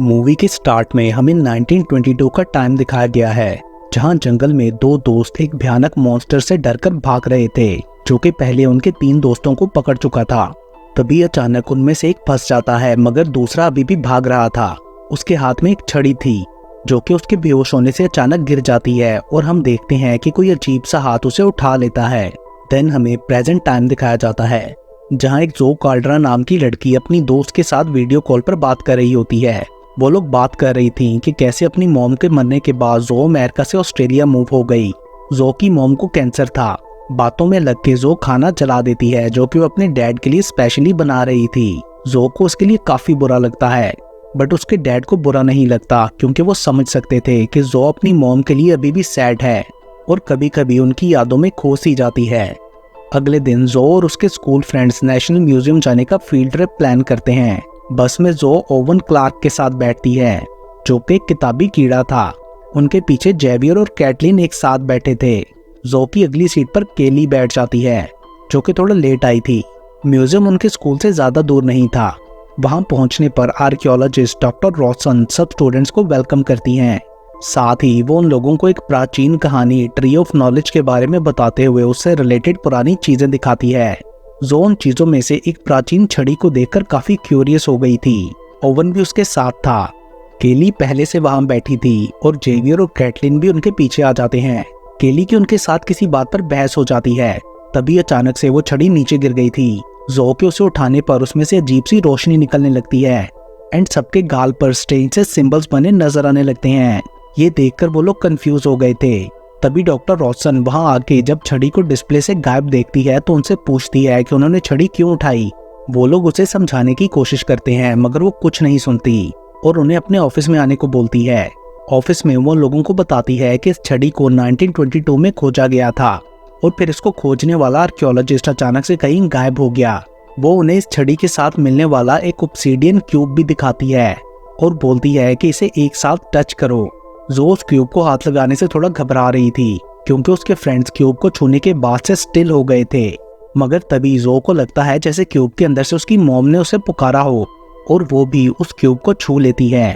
Movie के start में हमें 1922 का टाइम दिखाया गया है, जहां जंगल में दो दोस्त एक भयानक मॉन्स्टर से डरकर भाग रहे थे, जो कि पहले उनके 3 दोस्तों को पकड़ चुका था। तभी अचानक उनमें से एक फंस जाता है, मगर दूसरा अभी भी भाग रहा था। उसके हाथ में एक छड़ी थी, जो कि उसके बेहोश होने से अचानक गिर जाती है और हम देखते हैं कि कोई अजीब सा हाथ उसे उठा लेता है। देन हमें प्रेजेंट टाइम दिखाया जाता है, जहां एक जो कार्डरा नाम की लड़की अपनी दोस्त के साथ वीडियो कॉल पर बात कर रही होती है। वो लोग बात कर रही थी कि कैसे अपनी मॉम के मरने के बाद जो अमेरिका से ऑस्ट्रेलिया मूव हो गई। जो की मॉम को कैंसर था। बातों में लग के जो खाना जला देती है, जो कि वो अपने डैड के लिए स्पेशली बना रही थी। जो को उसके लिए काफी बुरा लगता है, बट उसके डैड को बुरा नहीं लगता, क्योंकि वो समझ सकते थे कि जो अपनी मॉम के लिए अभी भी सैड है और कभी कभी उनकी यादों में खो सी जाती है। अगले दिन जो और उसके स्कूल फ्रेंड्स नेशनल म्यूजियम जाने का फील्ड ट्रिप प्लान करते हैं। बस में जो ओवन क्लार्क के साथ बैठती है, जो कि एक किताबी कीड़ा था। उनके पीछे जेवियर और कैटलिन एक साथ बैठे थे। जो की अगली सीट पर केली बैठ जाती है, जो कि थोड़ा लेट आई थी। म्यूजियम उनके स्कूल से ज्यादा दूर नहीं था। वहां पहुंचने पर आर्कियोलॉजिस्ट डॉक्टर रॉसन सब स्टूडेंट्स को वेलकम करती हैं। साथ ही वो उन लोगों को एक प्राचीन कहानी ट्री ऑफ नॉलेज के बारे में बताते हुए उससे रिलेटेड पुरानी चीजें दिखाती है। जो उन चीजों में से एक प्राचीन छड़ी को देखकर काफी क्यूरियस हो गई थी। ओवन भी उसके साथ था। केली पहले से वहां बैठी थी और जेवियर और कैटलिन भी उनके पीछे आ जाते हैं। केली की उनके साथ किसी बात पर बहस हो जाती है। तभी अचानक से वो छड़ी नीचे गिर गई थी। जो के उसे उठाने पर उसमें से अजीब सी रोशनी निकलने लगती है एंड सबके गाल पर स्ट्रेंज से सिंबल्स बने नजर आने लगते हैं। ये देखकर वो लोग कंफ्यूज हो गए थे। तभी डॉक्टर रॉसन वहां आके जब छड़ी को डिस्प्ले से गायब देखती है तो उनसे पूछती है कि उन्होंने छड़ी क्यों उठाई। वो लोग उसे समझाने की कोशिश करते हैं, मगर वो कुछ नहीं सुनती और उन्हें अपने ऑफिस में आने को बोलती है। ऑफिस में वो लोगों को बताती है कि इस छड़ी को 1922 में खोजा गया था और फिर इसको खोजने वाला आर्कियोलॉजिस्ट अचानक से कहीं गायब हो गया। वो उन्हें इस छड़ी के साथ मिलने वाला एक ऑब्सीडियन क्यूब भी दिखाती है और बोलती है कि इसे एक साथ टच करो। जो उस क्यूब को हाथ लगाने से थोड़ा घबरा रही थी, क्योंकि उसके फ्रेंड्स क्यूब को छूने के बाद से स्टिल हो गए थे। मगर तभी जो को लगता है जैसे क्यूब के अंदर से उसकी मॉम ने उसे पुकारा हो और वो भी उस क्यूब को छू लेती है।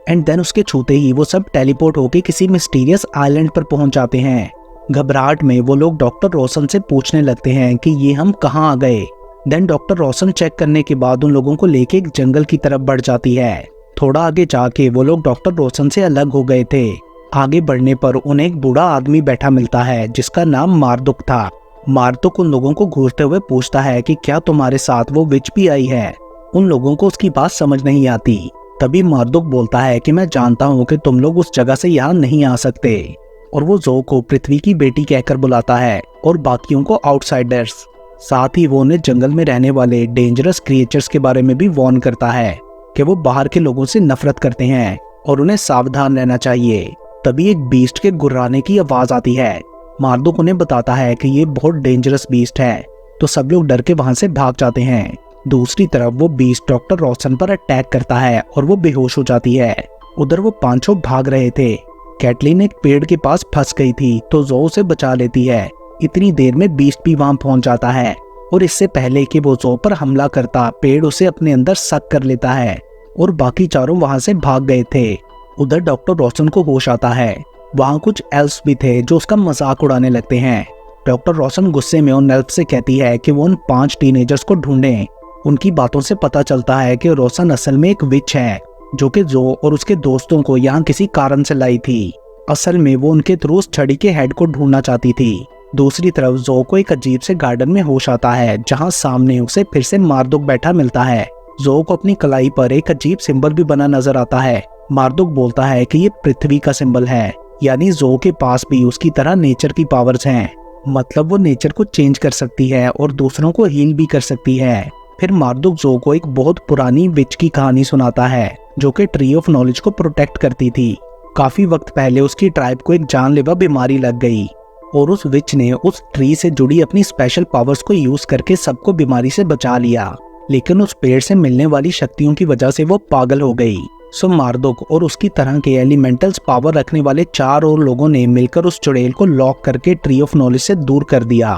एंड देन उसके छूते ही वो सब टेलीपोर्ट होके किसी मिस्टीरियस आइलैंड पर पहुंच जाते हैं। घबराहट में वो लोग डॉक्टर रॉसन से पूछने लगते हैं कि ये हम कहाँ आ गए। देन डॉक्टर रॉसन चेक करने के बाद उन लोगों को लेके एक जंगल की तरफ बढ़ जाती है। थोड़ा आगे जाके वो लोग डॉक्टर रॉसन से अलग हो गए थे। आगे बढ़ने पर उन्हें एक बूढ़ा आदमी बैठा मिलता है, जिसका नाम मार्दुक था। मार्दुक उन लोगों को घूरते हुए पूछता है कि क्या तुम्हारे साथ वो विच भी आई है। उन लोगों को उसकी बात समझ नहीं आती। तभी मार्दुक बोलता है कि मैं जानता हूँ कि तुम लोग उस जगह से यहाँ नहीं आ सकते, और वो जो को पृथ्वी की बेटी कहकर बुलाता है और बाकियों को आउटसाइडर्स। साथ ही वो उन्हें जंगल में रहने वाले डेंजरस क्रिएचर्स के बारे में भी वार्न करता है कि वो बाहर के लोगों से नफरत करते हैं और उन्हें सावधान रहना चाहिए। तभी एक बीस्ट के गुर्राने की आवाज आती है। मार्दुक उन्हें बताता है कि ये बहुत डेंजरस बीस्ट है, तो सब लोग डर के वहां से भाग जाते हैं। दूसरी तरफ वो बीस्ट डॉक्टर रॉसन पर अटैक करता है और वो बेहोश हो जाती है। उधर वो पांचों भाग रहे थे। कैटलिन एक पेड़ के पास फंस गई थी, तो जो उसे बचा लेती है। इतनी देर में बीस्ट भी वहां पहुंच जाता है और इससे पहले कि वो जो पर हमला करता, पेड़ उसे अपने अंदर सक कर लेता है और बाकी चारों वहां से भाग गए थे। उधर डॉक्टर रॉसन को होश आता है। वहां कुछ एल्फ्स भी थे जो उसका मजाक उड़ाने लगते हैं। डॉक्टर रॉसन गुस्से में उन एल्फ्स से कहती है कि वो उन 5 टीनेजर्स को ढूंढें। उनकी बातों से पता चलता है कि रॉसन असल में एक विच है, जो कि जो और उसके दोस्तों को यहाँ किसी कारण से लाई थी। असल में वो उनके थ्रू उस छड़ी के हेड को ढूंढना चाहती थी। दूसरी तरफ जो को एक अजीब से गार्डन में होश आता है, जहाँ सामने उसे फिर से मार्दुक बैठा मिलता है। जो को अपनी कलाई पर एक अजीब सिंबल भी बना नजर आता है। मार्दुक बोलता है कि ये पृथ्वी का सिंबल है, यानी जो के पास भी उसकी तरह नेचर की पावर्स हैं। मतलब वो नेचर को चेंज कर सकती है और दूसरों को हील भी कर सकती है। फिर मार्दुक जो को एक बहुत पुरानी विच की कहानी सुनाता है, जो कि ट्री ऑफ नॉलेज को प्रोटेक्ट करती थी। काफी वक्त पहले उसकी ट्राइब को एक जानलेवा बीमारी लग गई और उस विच ने उस ट्री से जुड़ी अपनी स्पेशल पावर्स को यूज करके सबको बीमारी से बचा लिया। लेकिन उस पेड़ से मिलने वाली शक्तियों की वजह से वो पागल हो गई। सो मार्दुक और उसकी तरह के एलिमेंटल्स पावर रखने वाले 4 और लोगों ने मिलकर उस चुड़ैल को लॉक करके ट्री ऑफ नॉलेज से दूर कर दिया।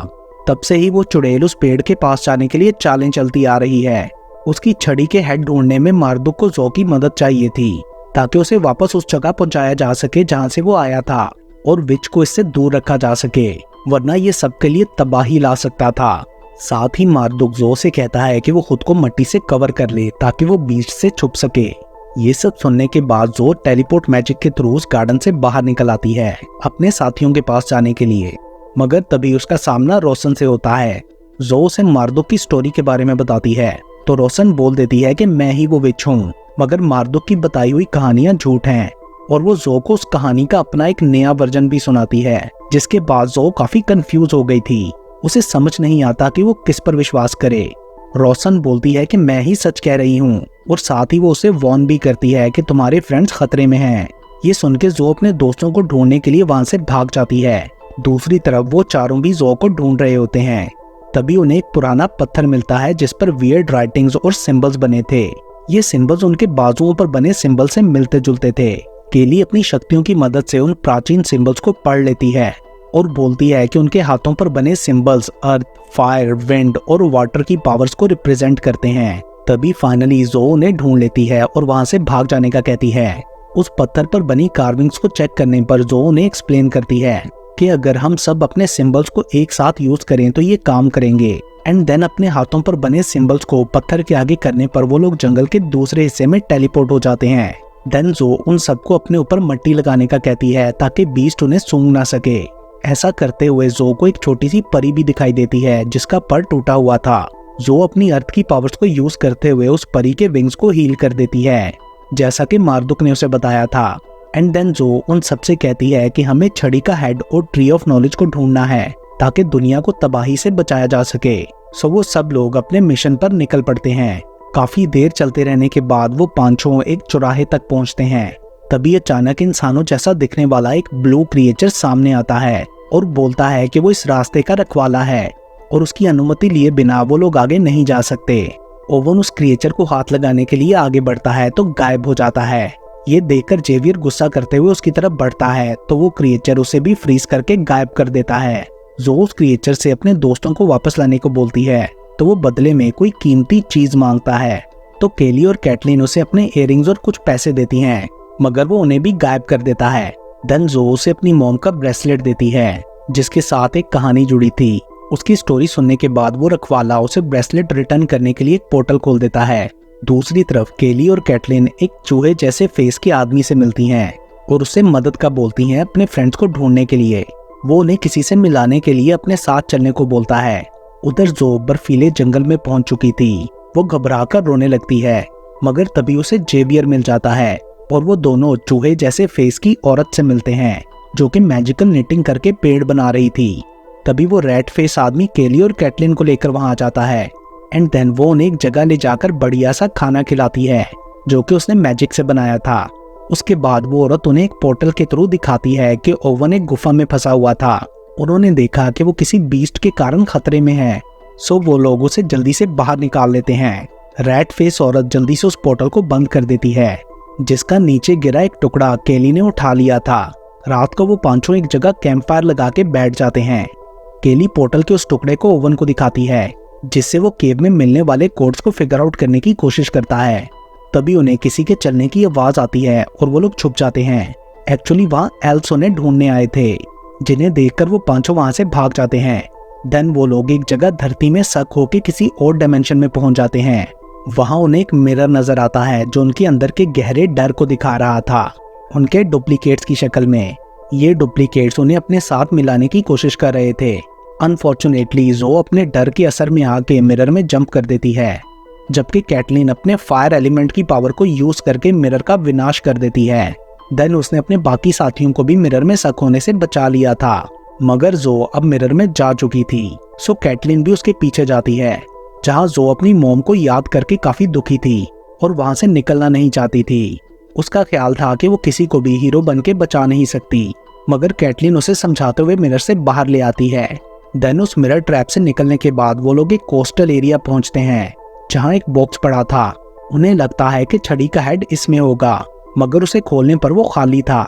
तब से ही वो चुड़ैल उस पेड़ के पास जाने के लिए चालें चलती आ रही है। उसकी छड़ी के हेड ढूंढने में मार्दुक को जो की मदद चाहिए थी, ताकि उसे वापस उस जगह पहुंचाया जा सके जहां से वो आया था और विच को इससे दूर रखा जा सके, वरना ये सबके लिए तबाही ला सकता था। साथ ही मार्दुक जो से कहता है कि वो खुद को मिट्टी से कवर कर ले ताकि वो बीस्ट से छुप सके। ये सब सुनने के बाद जो टेलीपोर्ट मैजिक के थ्रू उस गार्डन से बाहर निकल आती है अपने साथियों के पास जाने के लिए, मगर तभी उसका सामना रोशन से होता है। जो उसे मार्दुक की स्टोरी के बारे में बताती है तो रोशन बोल देती है कि मैं ही वो विच हूँ, मगर मार्दुक की बताई हुई कहानियां झूठ हैं, और वो जो को उस कहानी का अपना एक नया वर्जन भी सुनाती है, जिसके बाद जो काफी कंफ्यूज हो गई थी। उसे समझ नहीं आता कि वो किस पर विश्वास करे। रोशन बोलती है कि मैं ही सच कह रही हूँ, और साथ ही वो उसे वार्न भी करती है कि तुम्हारे फ्रेंड्स खतरे में हैं। ये सुन के जो अपने दोस्तों को ढूंढने के लिए वहां से भाग जाती है। दूसरी तरफ वो चारों भी जो को ढूंढ रहे होते हैं। तभी उन्हें एक पुराना पत्थर मिलता है जिस पर वियर्ड राइटिंग्स और सिंबल्स बने थे। ये सिंबल्स उनके बाजुओं पर बने सिंबल से मिलते जुलते थे। केली अपनी शक्तियों की मदद से उन प्राचीन सिंबल्स को पढ़ लेती है और बोलती है कि उनके हाथों पर बने सिंबल्स अर्थ, फायर, विंड और वाटर की पावर्स को रिप्रेजेंट करते हैं। तभी फाइनली जो उन्हें ढूंढ लेती है और वहां से भाग जाने का कहती है। उस पत्थर पर बनी कार्विंग्स को चेक करने पर जो उन्हें एक्सप्लेन करती है कि अगर हम सब अपने सिंबल्स को एक साथ यूज करें तो ये काम करेंगे। एंड देन अपने हाथों पर बने सिंबल्स को पत्थर के आगे करने पर वो लोग जंगल के दूसरे हिस्से में टेलीपोर्ट हो जाते हैं। देन जो उन सबको अपने ऊपर मट्टी लगाने का कहती है ताकि बीस्ट उन्हें सूंघ ना सके। ऐसा करते हुए जो को एक छोटी सी परी भी दिखाई देती है जिसका पर टूटा हुआ था। जो अपनी अर्थ की पावर्स को यूज करते हुए उस परी के विंग्स को हील कर देती है, जैसा कि मार्दुक ने उसे बताया था। एंड देन जो उन सबसे कहती है कि हमें छड़ी का हेड और ट्री ऑफ नॉलेज को ढूंढना है ताकि दुनिया को तबाही से बचाया जा सके। सो वो सब लोग अपने मिशन पर निकल पड़ते हैं। काफी देर चलते रहने के बाद वो पांचों एक चौराहे तक पहुंचते हैं। तभी अचानक इंसानों जैसा दिखने वाला एक ब्लू क्रिएचर सामने आता है और बोलता है कि वो इस रास्ते का रखवाला है और उसकी अनुमति लिए बिना वो लोग आगे नहीं जा सकते। ओवन उस क्रिएचर को हाथ लगाने के लिए आगे बढ़ता है तो गायब हो जाता है। ये देखकर जेवियर गुस्सा करते हुए उसकी तरफ बढ़ता है तो वो क्रिएचर उसे भी फ्रीज करके गायब कर देता है। जो उस क्रिएचर से अपने दोस्तों को वापस लाने को बोलती है तो वो बदले में कोई कीमती चीज मांगता है। तो केली और कैटलिन उसे अपने इयररिंग्स और कुछ पैसे देती हैं, मगर वो उन्हें भी गायब कर देता है। देन जो उसे अपनी मॉम का ब्रेसलेट देती है जिसके साथ एक कहानी जुड़ी थी। उसकी स्टोरी सुनने के बाद वो रखवाला उसे ब्रेसलेट रिटर्न करने के लिए एक पोर्टल खोल देता है। दूसरी तरफ केली और कैटलिन एक चूहे जैसे फेस के आदमी से मिलती हैं और उससे मदद का बोलती हैं अपने फ्रेंड्स को ढूंढने के लिए। वो उन्हें किसी से मिलाने के लिए अपने साथ चलने को बोलता है। उधर जो बर्फीले जंगल में पहुंच चुकी थी वो घबराकर रोने लगती है, मगर तभी उसे जेवियर मिल जाता है और वो दोनों चूहे जैसे फेस की औरत से मिलते हैं जो कि मैजिकल निटिंग करके पेड़ बना रही थी। तभी वो रेड फेस आदमी केली और कैटलिन को लेकर वहां आ जाता है एंड देन वो उन्हें एक जगह ले जाकर बढ़िया सा खाना खिलाती है जो कि उसने मैजिक से बनाया था। उसके बाद वो औरत उन्हें एक पोर्टल के थ्रू दिखाती है कि ओवन एक गुफा में फंसा हुआ था। उन्होंने देखा कि वो किसी बीस्ट के कारण खतरे में है, सो वो लोग उसे जल्दी से बाहर निकाल लेते हैं। रेड फेस औरत जल्दी से उस पोर्टल को बंद कर देती है जिसका नीचे गिरा एक टुकड़ा केली ने उठा लिया था। रात को वो पांचों एक जगह कैंप फायर लगा के बैठ जाते हैं। केली पोर्टल के उस टुकड़े को ओवन को दिखाती है जिससे वो केव में मिलने वाले कोड्स को फिगर आउट करने की कोशिश करता है। तभी उन्हें किसी के चलने की आवाज आती है और वो लोग छुप जाते हैं। एक्चुअली वहाँ एल्स उन्हें ढूंढने आए थे, जिन्हें देखकर वो पांचों वहां से भाग जाते हैं। देन वो लोग एक जगह धरती में सक होकर किसी और डायमेंशन में पहुंच जाते हैं। वहां उन्हें एक मिरर नजर आता है जो उनके अंदर के गहरे डर को दिखा रहा था, उनके डुप्लीकेट्स की शक्ल में। ये डुप्लीकेट्स उन्हें अपने साथ मिलाने की कोशिश कर रहे थे। अनफॉर्चुनेटली जो अपने डर के असर में आके मिरर में जंप कर देती है, जबकि कैटलिन अपने फायर एलिमेंट की पावर को यूज करके मिरर का विनाश कर देती है। देन उसने अपने बाकी साथियों को भी मिरर में शक होने से बचा लिया था, मगर जो अब मिरर में जा चुकी थी, सो कैटलिन भी उसके पीछे जाती है, जहां जो अपनी मॉम को याद करके काफी दुखी थी और वहां से निकलना नहीं चाहती थी। उसका ख्याल था कि वो किसी को भी हीरो बन के बचा नहीं सकती, मगर कैटलिन उसे समझाते हुए मिरर से बाहर ले आती है। देन उस मिरर ट्रैप से निकलने के बाद वो लोग एक कोस्टल एरिया पहुंचते हैं जहां एक बॉक्स पड़ा था। उन्हें लगता है कि छड़ी का हेड इसमें होगा, मगर उसे खोलने पर वो खाली था।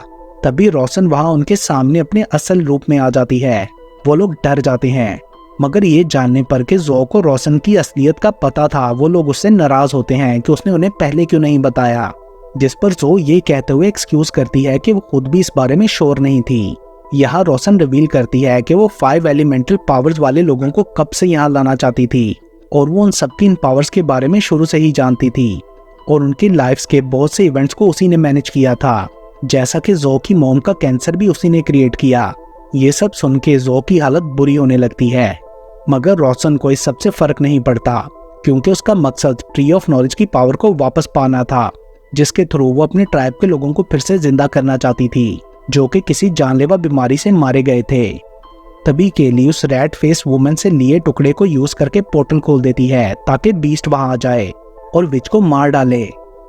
तभी रोशन वहां उनके सामने अपने असल रूप में आ जाती है। वो लोग डर जाते हैं, मगर ये जानने पर कि जो को रोशन की असलियत का पता था, वो लोग उससे नाराज होते हैं कि उसने उन्हें पहले क्यों नहीं बताया। जिस पर जो ये कहते हुए एक्सक्यूज करती है कि वो खुद भी इस बारे में श्योर नहीं थी। यहाँ रोशन रिवील करती है कि वो 5 एलिमेंटल पावर्स वाले लोगों को कब से यहाँ लाना चाहती थी और वो उन सबकी इन पावर्स के बारे में शुरू से ही जानती थी और उनकी लाइफ्स के बहुत से इवेंट्स को उसी ने मैनेज किया था, जैसा कि जो की मॉम का कैंसर भी उसी ने क्रिएट किया। ये सब सुन के जो की हालत बुरी होने लगती है, मगर रोशन को इस सबसे फर्क नहीं पड़ता क्योंकि उसका मकसद ट्री ऑफ नॉलेज की पावर को वापस पाना था, जिसके थ्रू वो अपने ट्राइब के लोगों को फिर से जिंदा करना चाहती थी जो कि किसी जानलेवा बीमारी से मारे गए थे। तभी केली उस रेड फेस वुमन से लिए टुकड़े को यूज करके पोर्टल खोल देती है ताकि बीस्ट वहां आ जाए और विच को मार डाले।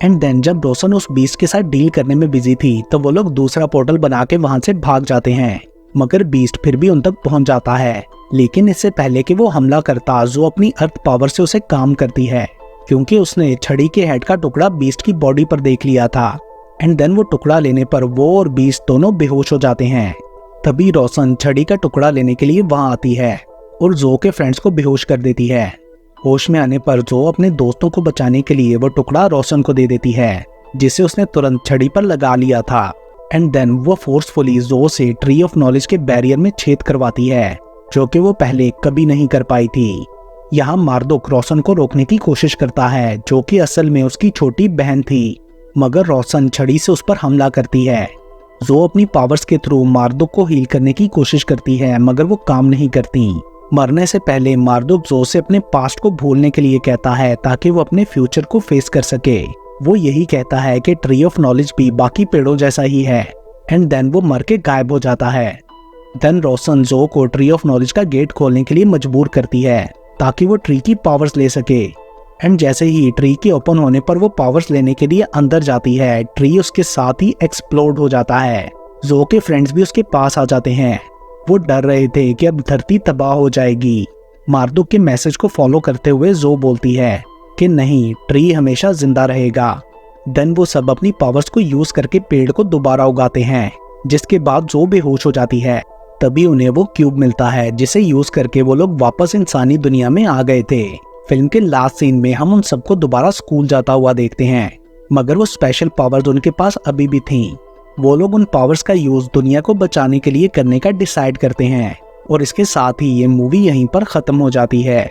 एंड देन जब रोशन उस बीस्ट के साथ डील करने में बिजी थी तो वो लोग दूसरा पोर्टल बना के वहां से भाग जाते हैं, मगर बीस्ट फिर भी उन तक पहुंच जाता है। लेकिन इससे पहले कि वो हमला करता, जो अपनी अर्थ पावर से उसे काम करती है क्योंकि उसने छड़ी के हेड का टुकड़ा बीस्ट की बॉडी पर देख लिया था। एंड देन वो टुकड़ा लेने पर वो और बीस्ट दोनों बेहोश हो जाते हैं। तभी रोशन छड़ी का टुकड़ा लेने के लिए वहां आती है और जो के फ्रेंड्स को बेहोश कर देती है। होश में आने पर जो अपने दोस्तों को बचाने के लिए वो टुकड़ा रोशन को दे देती है, जिसे उसने तुरंत छड़ी पर लगा लिया था। एंड देन वो फोर्सफुली जो से ट्री ऑफ नॉलेज के बैरियर में छेद करवाती है, जो कि वो पहले कभी नहीं कर पाई थी। यहाँ मार्दुक रोशन को रोकने की कोशिश करता है, जो कि असल में उसकी छोटी बहन थी, मगर रोशन छड़ी से उस पर हमला करती है। जो अपनी पावर्स के थ्रू मार्दुक को हील करने की कोशिश करती है, मगर वो काम नहीं करती। मरने से पहले मार्दुक जो से अपने पास्ट को भूलने के लिए कहता है ताकि वो अपने फ्यूचर को फेस कर सके। वो यही कहता है कि ट्री ऑफ नॉलेज भी बाकी पेड़ों जैसा ही है। एंड देन वो मर के गायब हो जाता है। देन रोशन जो को ट्री ऑफ नॉलेज का गेट खोलने के लिए मजबूर करती है ताकि वो ट्री की पावर्स ले सके। एंड जैसे ही ट्री के ओपन होने पर वो पावर्स लेने के लिए अंदर जाती है, ट्री उसके साथ ही एक्सप्लोड हो जाता है। जो के फ्रेंड्स भी उसके पास आ जाते हैं। वो डर रहे थे कि अब धरती तबाह हो जाएगी। मार्दुक के मैसेज को फॉलो करते हुए जो बोलती है कि नहीं, ट्री हमेशा जिंदा रहेगा। देन वो सब अपनी पावर्स को यूज करके पेड़ को दोबारा उगाते हैं, जिसके बाद जो बेहोश हो जाती है। तभी उन्हें वो क्यूब मिलता है, जिसे यूज करके वो लोग वापस इंसानी दुनिया में आ गए थे। फिल्म के लास्ट सीन में हम उन सबको दोबारा स्कूल जाता हुआ देखते हैं, मगर वो स्पेशल पावर्स उनके पास अभी भी थीं। वो लोग उन पावर्स का यूज दुनिया को बचाने के लिए करने का डिसाइड करते हैं और इसके साथ ही ये मूवी यहीं पर खत्म हो जाती है।